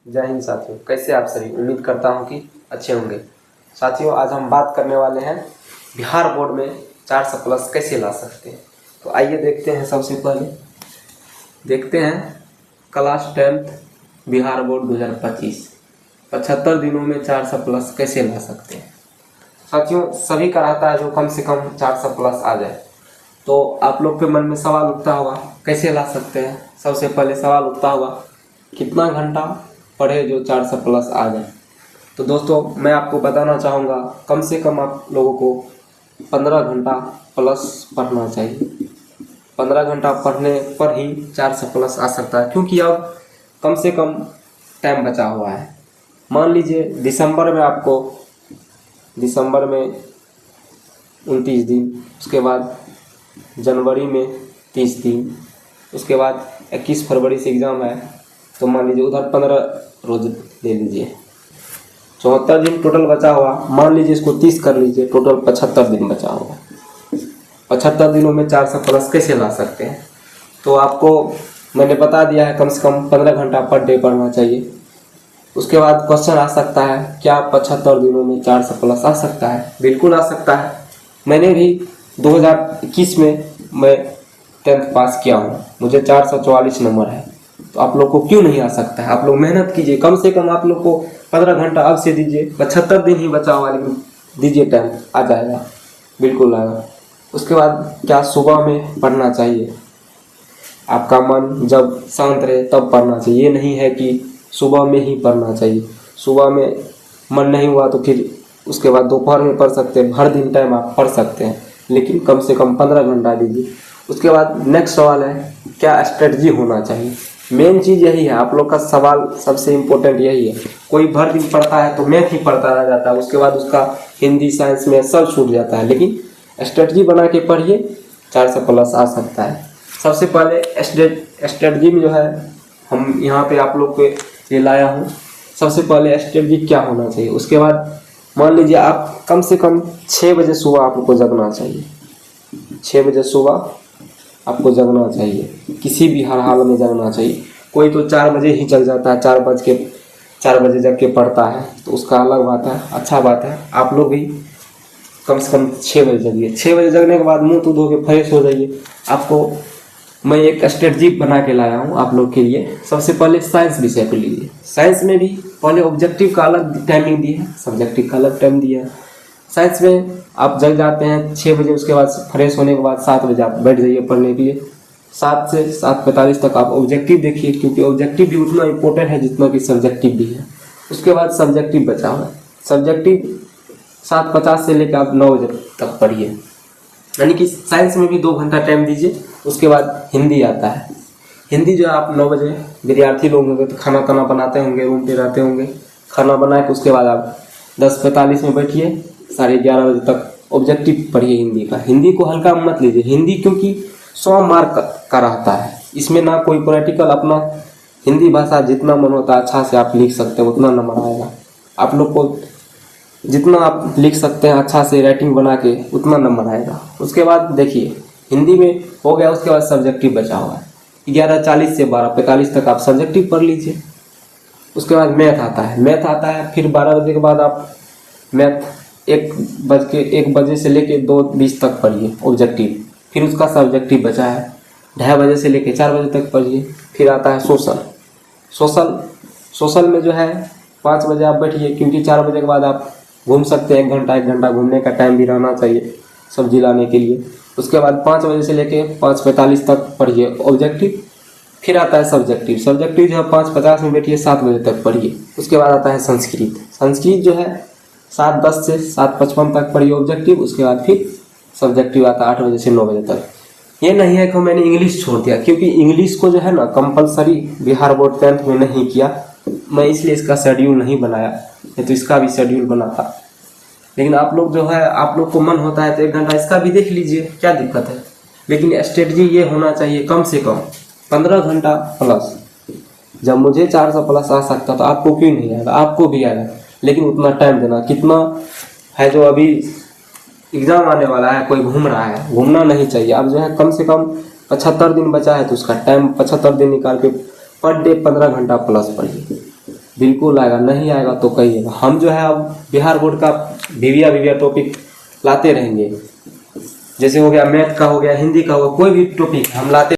जय हिंद साथियों, कैसे आप सभी। उम्मीद करता हूं कि अच्छे होंगे। साथियों, आज हम बात करने वाले हैं बिहार बोर्ड में 400 प्लस कैसे ला सकते हैं। तो आइए देखते हैं। सबसे पहले देखते हैं क्लास 10th बिहार बोर्ड 2025 75 दिनों में 400 प्लस कैसे ला सकते हैं। साथियों, सभी का रहता है जो कम से कम 400 प्लस आ जाए। तो आप लोग के मन में सवाल उठता होगा कैसे ला सकते हैं। सबसे पहले सवाल उठता होगा कितना घंटा पढ़े जो 400 प्लस आ जाए। तो दोस्तों, मैं आपको बताना चाहूँगा कम से कम आप लोगों को 15 घंटा प्लस पढ़ना चाहिए। 15 घंटा पढ़ने पर ही 400 प्लस आ सकता है, क्योंकि अब कम से कम टाइम बचा हुआ है। मान लीजिए दिसंबर में 29 दिन, उसके बाद जनवरी में 30 दिन, उसके बाद 21 फरवरी से एग्ज़ाम है, तो मान लीजिए उधर 15 रोज ले लीजिए, 74 दिन टोटल बचा हुआ। मान लीजिए इसको 30 कर लीजिए, टोटल 75 दिन बचा हुआ। 75 दिनों में 400 प्लस कैसे ला सकते हैं, तो आपको मैंने बता दिया है। कम से कम 15 घंटा पर डे पढ़ना चाहिए। उसके बाद क्वेश्चन आ सकता है, क्या 75 दिनों में 400 प्लस आ सकता है? बिल्कुल आ सकता है। मैंने भी 2021 में मैं 10th पास किया हूँ, मुझे 444 नंबर है। तो आप लोग को क्यों नहीं आ सकता है? आप लोग मेहनत कीजिए। कम से कम आप लोग को 15 घंटा अब से दीजिए। 75 दिन ही बचा हुआ, लेकिन दीजिए टाइम, आ जाएगा, बिल्कुल आएगा। उसके बाद क्या सुबह में पढ़ना चाहिए? आपका मन जब शांत रहे तब पढ़ना चाहिए। ये नहीं है कि सुबह में ही पढ़ना चाहिए। सुबह में मन नहीं हुआ तो फिर उसके बाद दोपहर में पढ़ सकते हैं। हर दिन टाइम आप पढ़ सकते हैं, लेकिन कम से कम 15 घंटा दीजिए। उसके बाद नेक्स्ट सवाल है, क्या स्ट्रेटजी होना चाहिए? मेन चीज़ यही है। आप लोग का सवाल सबसे इम्पोर्टेंट यही है। कोई भर दिन पढ़ता है तो मैथ ही पढ़ता रह जाता है, उसके बाद उसका हिंदी साइंस में सब छूट जाता है। लेकिन स्ट्रेटजी बना के पढ़िए, 400 प्लस आ सकता है। सबसे पहले स्ट्रेटजी में जो है हम यहाँ पे आप लोग के लिए लाया हूँ। सबसे पहले स्ट्रेटजी क्या होना चाहिए, उसके बाद मान लीजिए आप कम से कम 6 बजे सुबह आपको जगना चाहिए। 6 बजे सुबह आपको जगना चाहिए, किसी भी हर हाल में जगना चाहिए। कोई तो 4 बजे ही जग जाता है, 4 बजे जग के पढ़ता है, तो उसका अलग बात है, अच्छा बात है। आप लोग भी कम से कम 6 बजे जगिए। 6 बजे जगने के बाद मुंह तो धो के फ्रेश हो जाइए। आपको मैं एक स्ट्रेटजी बना के लाया हूँ आप लोग के लिए। सबसे पहले साइंस विषय को लीजिए। साइंस में भी पहले ऑब्जेक्टिव का अलग टाइमिंग दी है, सब्जेक्टिव का अलग टाइम दिया है। साइंस में आप जग जाते हैं 6 बजे, उसके बाद फ्रेश होने के बाद 7 बजे आप बैठ जाइए पढ़ने के लिए। 7 से 7:45 तक आप ऑब्जेक्टिव देखिए, क्योंकि ऑब्जेक्टिव भी उतना इम्पोर्टेंट है जितना कि सब्जेक्टिव भी है। उसके बाद सब्जेक्टिव बचा हुआ है। सब्जेक्टिव 7:50 से लेकर आप 9 बजे तक पढ़िए, यानी कि साइंस में भी 2 घंटा टाइम दीजिए। उसके बाद हिंदी आता है। हिंदी जो है आप 9 बजे, विद्यार्थी लोग होंगे तो खाना बनाते होंगे, रूम पे रहते होंगे। खाना बना के उसके बाद आप 10:45 में बैठिए, 11:30 बजे तक ऑब्जेक्टिव पढ़िए हिंदी का। हिंदी को हल्का मत लीजिए। हिंदी क्योंकि 100 मार्क का रहता है, इसमें ना कोई प्रैक्टिकल। अपना हिंदी भाषा जितना मन होता है अच्छा से आप लिख सकते हैं, उतना नंबर आएगा आप लोग को। जितना आप लिख सकते हैं अच्छा से राइटिंग बना के, उतना नंबर आएगा। उसके बाद देखिए हिंदी में हो गया। उसके बाद सब्जेक्टिव बचा हुआ है। 11:40 से 12:45 तक आप सब्जेक्टिव पढ़ लीजिए। उसके बाद मैथ आता है। फिर 12 बजे के बाद आप मैथ 1 बजे से लेके 2:20 तक पढ़िए ऑब्जेक्टिव। फिर उसका सब्जेक्टिव बचा है, 2:30 बजे से लेके 4 बजे तक पढ़िए। फिर आता है सोशल में जो है 5 बजे आप बैठिए, क्योंकि 4 बजे के बाद आप घूम सकते हैं। 1 घंटा घूमने का टाइम भी रहना चाहिए सब्जी लाने के लिए। उसके बाद 5 बजे से लेके 5:45 तक पढ़िए ऑब्जेक्टिव। फिर आता है सब्जेक्टिव जो है 5:50 में बैठिए, 7 बजे तक पढ़िए। उसके बाद आता है संस्कृत जो है 7:10 से 7:55 तक पढ़िए ऑब्जेक्टिव। उसके बाद फिर सब्जेक्टिव आता है 8 बजे से 9 बजे तक। ये नहीं है कि मैंने इंग्लिश छोड़ दिया, क्योंकि इंग्लिश को जो है ना कंपलसरी बिहार बोर्ड 10th में नहीं किया मैं, इसलिए इसका शेड्यूल नहीं बनाया, नहीं तो इसका भी शेड्यूल बना था। लेकिन आप लोग जो है, आप लोग को मन होता है तो 1 घंटा इसका भी देख लीजिए, क्या दिक्कत है। लेकिन स्ट्रेटजी ये होना चाहिए कम से कम 15 घंटा प्लस। जब मुझे 400 प्लस आ सकता तो आपको क्यों नहीं आएगा? आपको भी आएगा, लेकिन उतना टाइम देना। कितना है जो अभी एग्जाम आने वाला है, कोई घूम रहा है, घूमना नहीं चाहिए। अब जो है कम से कम 75 दिन बचा है, तो उसका टाइम 75 दिन निकाल के पर डे 15 घंटा प्लस पढ़िए। बिल्कुल आएगा, नहीं आएगा तो कहिएगा। हम जो है अब बिहार बोर्ड का वीविया टॉपिक लाते रहेंगे, जैसे हो गया मैथ का, हो गया हिंदी का, हो गया कोई भी टॉपिक हम लाते